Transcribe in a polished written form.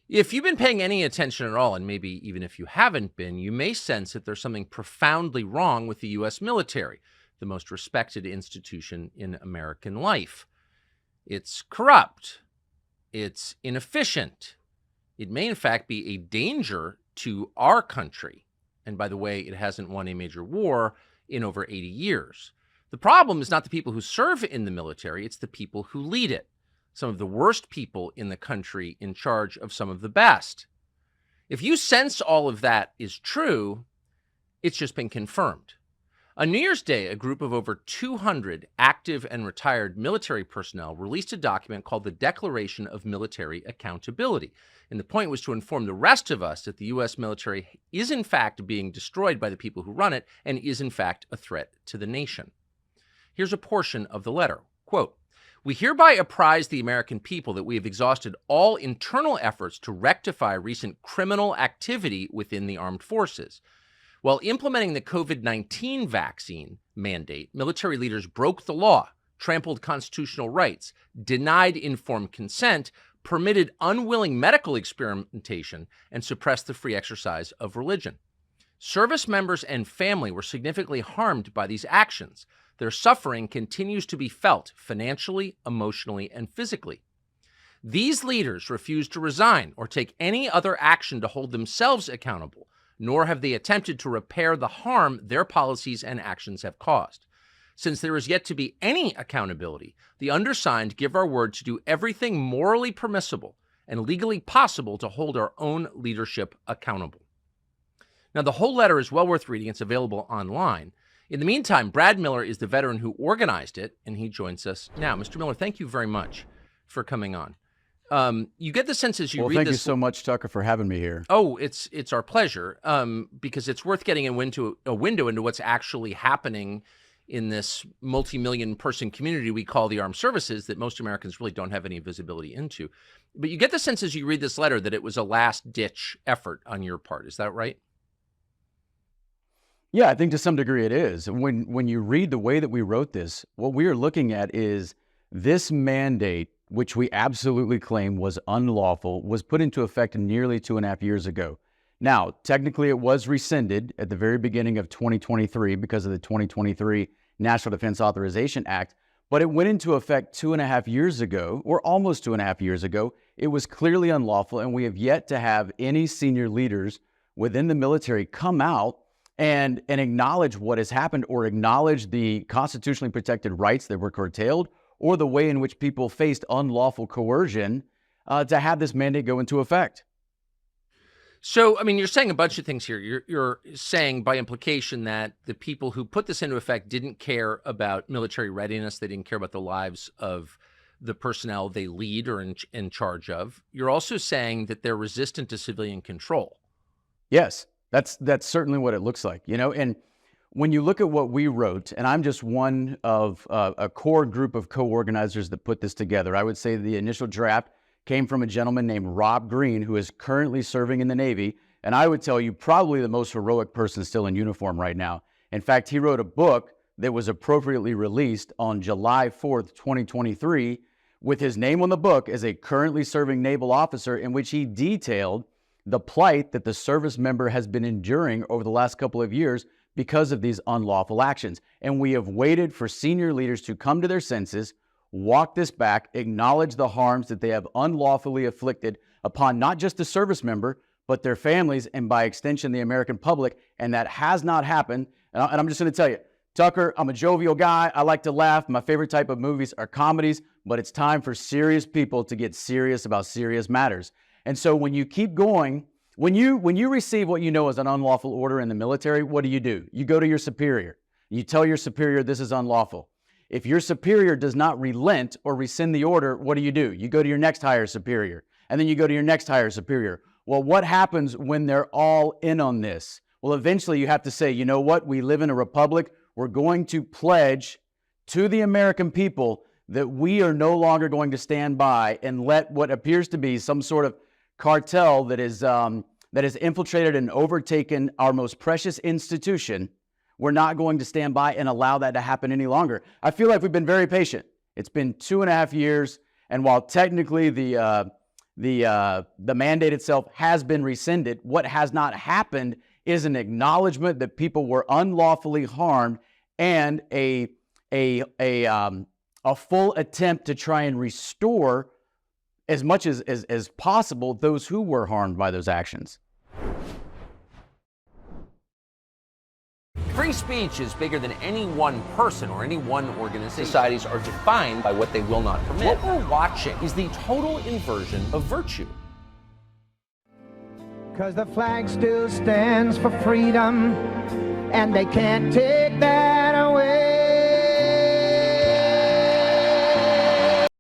If you've been paying any attention at all, and maybe even if you haven't been, you may sense that there's something profoundly wrong with the U.S. military, the most respected institution in American life. It's corrupt. It's inefficient. It may, in fact, be a danger to our country. And by the way, it hasn't won a major war in over 80 years. The problem is not the people who serve in the military, it's the people who lead it. Some of the worst people in the country in charge of some of the best. If you sense all of that is true, it's just been confirmed. On New Year's Day, a group of over 200 active and retired military personnel released a document called the Declaration of Military Accountability. And the point was to inform the rest of us that the U.S. military is in fact being destroyed by the people who run it and is in fact a threat to the nation. Here's a portion of the letter. Quote, "We hereby apprise the American people that we have exhausted all internal efforts to rectify recent criminal activity within the armed forces. While implementing the COVID-19 vaccine mandate, military leaders broke the law, trampled constitutional rights, denied informed consent, permitted unwilling medical experimentation, and suppressed the free exercise of religion. Service members and family were significantly harmed by these actions. Their suffering continues to be felt financially, emotionally, and physically. These leaders refused to resign or take any other action to hold themselves accountable, nor have they attempted to repair the harm their policies and actions have caused. Since there is yet to be any accountability, the undersigned give our word to do everything morally permissible and legally possible to hold our own leadership accountable." Now, the whole letter is well worth reading. It's available online. In the meantime, Brad Miller is the veteran who organized it, and he joins us now. Mr. Miller, thank you very much for coming on. You get the sense as you read this... Well, thank you so much, Tucker, for having me here. Oh, it's our pleasure, because it's worth getting a window into what's actually happening in this multi-million person community we call the armed services that most Americans really don't have any visibility into. But you get the sense as you read this letter that it was a last-ditch effort on your part. Is that right? Yeah, I think to some degree it is. When you read the way that we wrote this, what we are looking at is this mandate, which we absolutely claim was unlawful, was put into effect nearly 2.5 years ago. Now, technically it was rescinded at the very beginning of 2023 because of the 2023 National Defense Authorization Act, but it went into effect 2.5 years ago, or almost 2.5 years ago. It was clearly unlawful, and we have yet to have any senior leaders within the military come out and acknowledge what has happened, or acknowledge the constitutionally protected rights that were curtailed, or the way in which people faced unlawful coercion to have this mandate go into effect. So, I mean, you're saying a bunch of things here. You're saying by implication that the people who put this into effect didn't care about military readiness. They didn't care about the lives of the personnel they lead or in charge of. You're also saying that they're resistant to civilian control. Yes, that's certainly what it looks like, and when you look at what we wrote, and I'm just one of a core group of co-organizers that put this together. I would say the initial draft came from a gentleman named Rob Green, who is currently serving in the Navy, and I would tell you probably the most heroic person still in uniform right now. In fact, he wrote a book that was appropriately released on July 4th, 2023, with his name on the book as a currently serving naval officer, in which he detailed the plight that the service member has been enduring over the last couple of years because of these unlawful actions. And we have waited for senior leaders to come to their senses, walk this back, acknowledge the harms that they have unlawfully inflicted upon not just the service member, but their families, and by extension, the American public. And that has not happened. And I'm just going to tell you, Tucker, I'm a jovial guy. I like to laugh. My favorite type of movies are comedies, but it's time for serious people to get serious about serious matters. And so when you keep going, when you receive what you know as an unlawful order in the military, what do? You go to your superior. You tell your superior this is unlawful. If your superior does not relent or rescind the order, what do? You go to your next higher superior, and then you go to your next higher superior. Well, what happens when they're all in on this? Well, eventually you have to say, you know what? We live in a republic. We're going to pledge to the American people that we are no longer going to stand by and let what appears to be some sort of cartel that has infiltrated and overtaken our most precious institution. We're not going to stand by and allow that to happen any longer. I feel like we've been very patient. It's been 2.5 years, and while technically the the mandate itself has been rescinded. What has not happened is an acknowledgement that people were unlawfully harmed and a full attempt to try and restore as much as possible those who were harmed by those actions. Free speech is bigger than any one person or any one organization. Societies are defined by what they will not permit. What we're watching is the total inversion of virtue. 'Cause the flag still stands for freedom, and they can't take